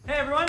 Hey everyone,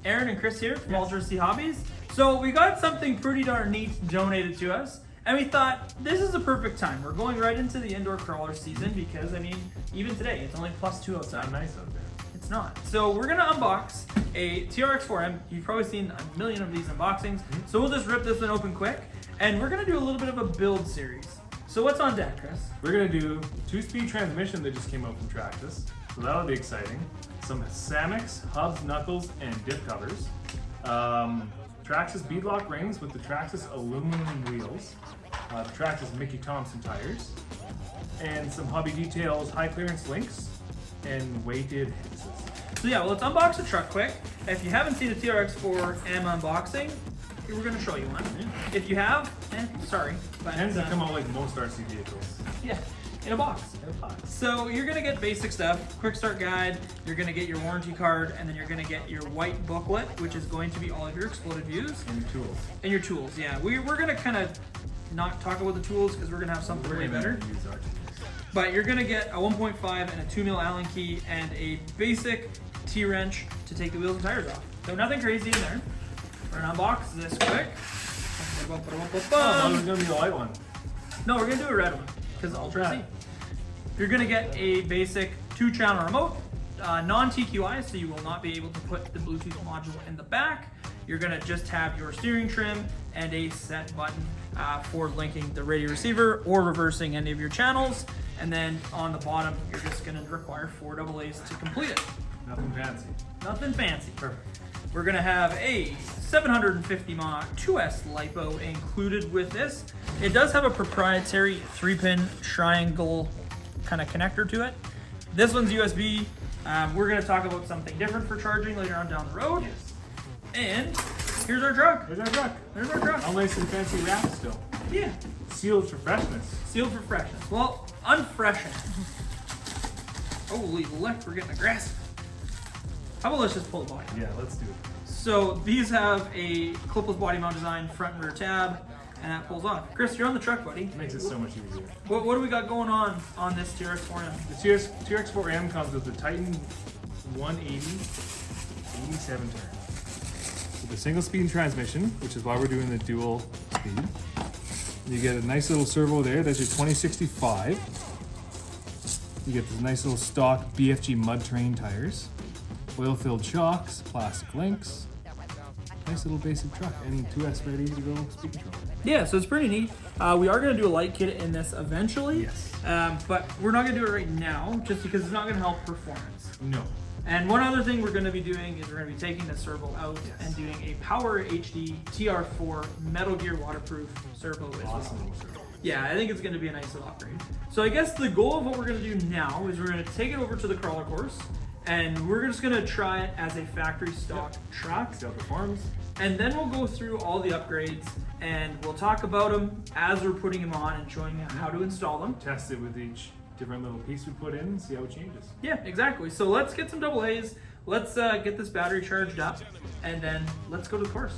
Aaron and Chris here from Ultra Hobbies. So we got something pretty darn neat donated to us, and we thought this is the perfect time. We're going right into the indoor crawler season because, I mean, even today it's only +2 outside. Not nice out there. It's not. So we're gonna unbox a TRX4M. You've probably seen a million of these unboxings. So we'll just rip this one open quick, and we're gonna do a little bit of a build series. So what's on deck, Chris? We're gonna do 2-speed transmission that just came out from Traxxas, so that'll be exciting. Some Samex hubs, knuckles, and dip covers. Traxxas beadlock rings with the Traxxas aluminum wheels. The Traxxas Mickey Thompson tires, and some Hobby Details high clearance links and weighted hinges. So yeah, well, let's unbox the truck quick. If you haven't seen a TRX4M unboxing, we're gonna show you one. If you have, sorry. But, Tends to come out like most RC vehicles. Yeah, in a box. So you're gonna get basic stuff, quick start guide, you're gonna get your warranty card, and then you're gonna get your white booklet, which is going to be all of your exploded views. And your tools. And your tools, yeah. We're gonna kind of not talk about the tools because we're gonna have something way better. Use our tools. But you're gonna get a 1.5 and a 2mm Allen key and a basic T-wrench to take the wheels and tires off. So nothing crazy in there. We're gonna unbox this quick. Oh, it's gonna be the light one. No, we're gonna do a red one because Ultra C. You're gonna get a basic 2-channel remote, non-TQI, so you will not be able to put the Bluetooth module in the back. You're gonna just have your steering trim and a set button for linking the radio receiver or reversing any of your channels. And then on the bottom, you're just gonna require 4 AA's to complete it. Nothing fancy. Nothing fancy. Perfect. We're gonna have a 750 mAh 2S LiPo included with this. It does have a proprietary 3-pin triangle kind of connector to it. This one's USB. We're gonna talk about something different for charging later on down the road. Yes. And here's our truck. There's our truck. There's our truck. All nice and fancy wrap still. Yeah. Sealed for freshness. Sealed for freshness. Well, unfreshened. Holy lick, we're getting aggressive. How about let's just pull the body? Yeah, let's do it. So these have a clipless body mount design, front and rear tab, and that pulls off. Chris, you're on the truck, buddy. It makes it so much easier. What do we got going on this TRX4M? The TRX4M comes with the Titan 180 87 turn. With a single speed transmission, which is why we're doing the dual speed. You get a nice little servo there, that's your 2065. You get this nice little stock BFG mud terrain tires. Oil-filled shocks, plastic links. Nice little basic truck, and 2S ready to go speed control. Yeah, so it's pretty neat. We are going to do a light kit in this eventually, Yes. but we're not going to do it right now just because it's not going to help performance. No. And one other thing we're going to be doing is we're going to be taking the servo out Yes. and doing a Power HD TR4 Metal Gear waterproof servo as Awesome well. little servo. Yeah, I think it's going to be a nice little upgrade. So I guess the goal of what we're going to do now is we're going to take it over to the crawler course, and we're just going to try it as a factory stock truck. See how it performs. And then we'll go through all the upgrades and we'll talk about them as we're putting them on and showing you how to install them. Test it with each different little piece we put in and see how it changes. Yeah, exactly. So let's get some AA's. Let's get this battery charged up, and then let's go to the course.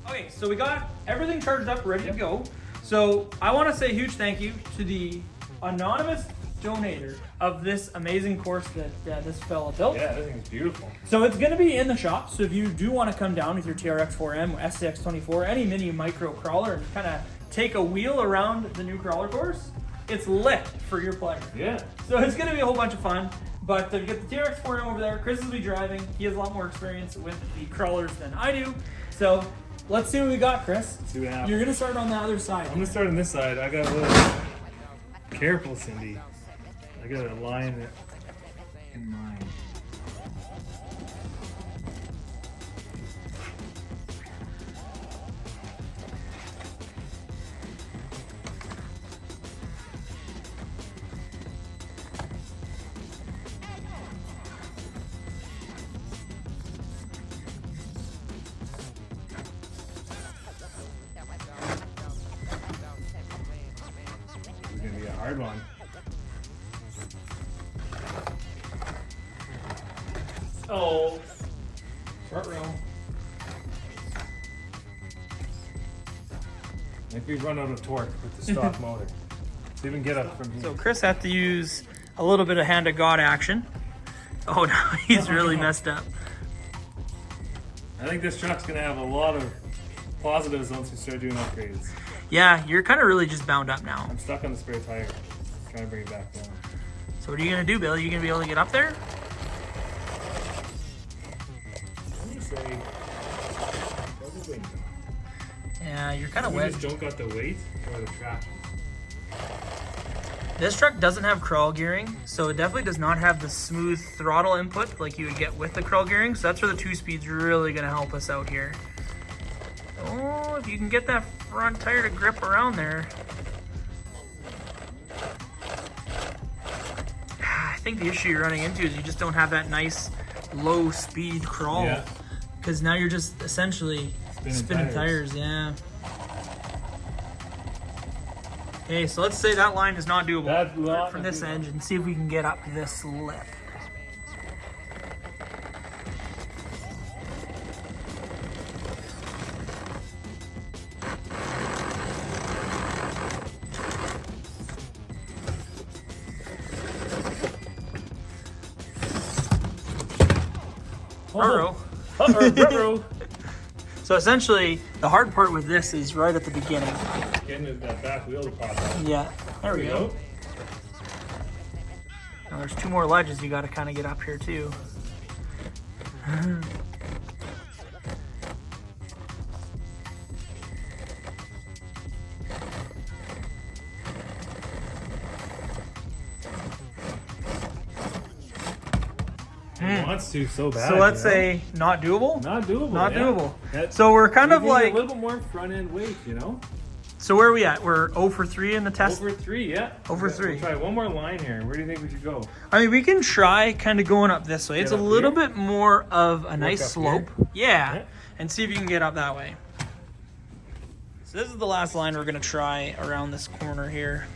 Okay, so we got everything charged up, ready to go. So I want to say a huge thank you to the anonymous donator of this amazing course that this fella built. Yeah, everything's beautiful. So it's going to be in the shop. So if you do want to come down with your TRX4M, SCX24, any mini micro crawler, and kind of take a wheel around the new crawler course, it's lit for your pleasure. Yeah. So it's going to be a whole bunch of fun. But you get the TRX4M over there. Chris will be driving. He has a lot more experience with the crawlers than I do. So let's see what we got, Chris. Let's see what happens. You're going to start on the other side. I'm gonna start on this side. I got a little careful, Cindy. I got a line in mind. It's gonna be a hard one. Oh, front row. I think we've run out of torque with the stock motor. Let's even get up from here. So Chris had to use a little bit of hand of God action Oh no, he's really messed up. I think this truck's gonna have a lot of positives once we start doing upgrades. Yeah, you're kind of really just bound up now. I'm stuck on the spare tire, trying to bring it back down. So what are you gonna do, Bill? Are you gonna be able to get up there? I'm gonna say probably not. Yeah, you're kind of We wedged. just don't got the weight or the traction. This truck doesn't have crawl gearing, so it definitely does not have the smooth throttle input like you would get with the crawl gearing. So that's where the 2-speed's really gonna help us out here. Oh, if you can get that front tire to grip around there. I think the issue you're running into is you just don't have that nice low speed crawl. Yeah. Because now you're just essentially spinning tires, yeah. Okay, so let's say that line is not doable That's not from this edge and see if we can get up this lip. Uh-oh. So essentially, the hard part with this is right at the beginning. Getting that back wheel to pop out. Yeah, there we go. Now there's 2 more ledges you got to kind of get up here too. He wants to so bad. So let's say not doable. Not doable. Not yeah. doable. So we're kind of We need like a little bit more front end weight, you know. So where are we at? We're 0 for 3 in the test. Over 3, yeah. Over 3. We'll try one more line here. Where do you think we should go? I mean, we can try kind of going up this way. It's a up little here? bit more of a nice up slope. here? Yeah. Yeah. And see if you can get up that way. So this is the last line we're going to try around this corner here.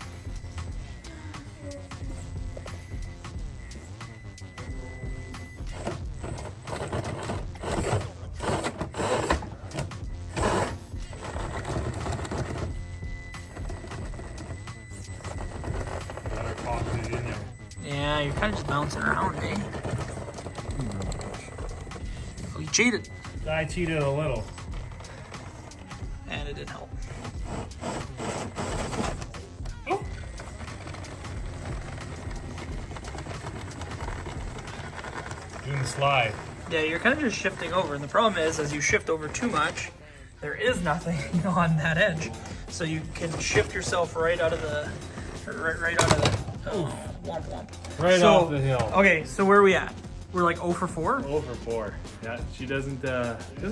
Gotta pop it in there. Yeah, you're kind of just bouncing around, eh? Oh, you cheated. I cheated a little. And it didn't help. Oh. Doing the slide. Yeah, you're kind of just shifting over. And the problem is, as you shift over too much, there is nothing on that edge. So you can shift yourself right out of the, right out of the, womp womp. Right off the hill. Okay, so where are we at? We're like 0 for 4? Over 4. Yeah, she doesn't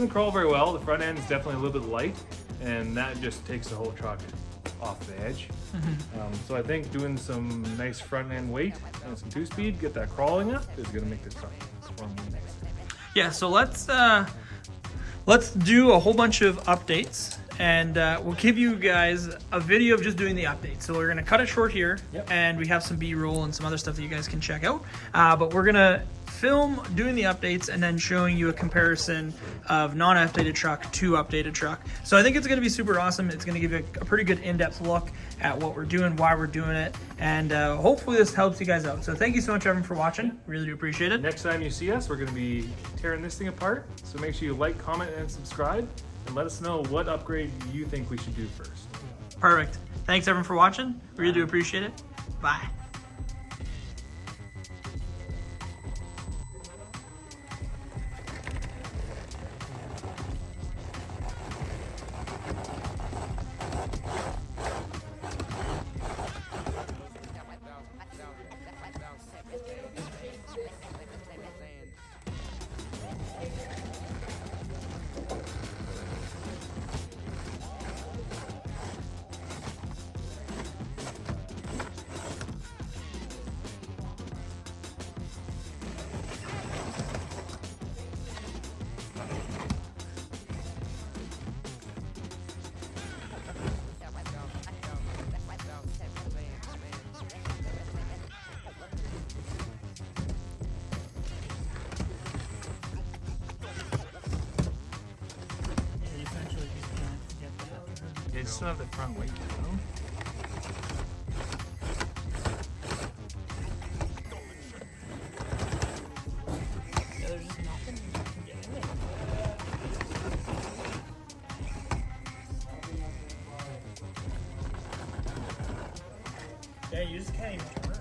crawl very well. The front end is definitely a little bit light, and that just takes the whole truck off the edge. So I think doing some nice front end weight and some 2-speed, get that crawling up, is going to make this truck perform nice. Yeah, so let's do a whole bunch of updates, and we'll give you guys a video of just doing the updates. So we're gonna cut it short here, and we have some B-roll and some other stuff that you guys can check out. But we're gonna film doing the updates and then showing you a comparison of non-updated truck to updated truck. So I think it's gonna be super awesome. It's gonna give you a pretty good in-depth look at what we're doing, why we're doing it, and hopefully this helps you guys out. So thank you so much, everyone, for watching. Really do appreciate it. Next time you see us, we're going to be tearing this thing apart. So make sure you like, comment, and subscribe, and let us know what upgrade you think we should do first. Perfect. Thanks, everyone, for watching. Really do appreciate it. Bye. They just don't have the front weight, you know? Yeah, you just can't even turn.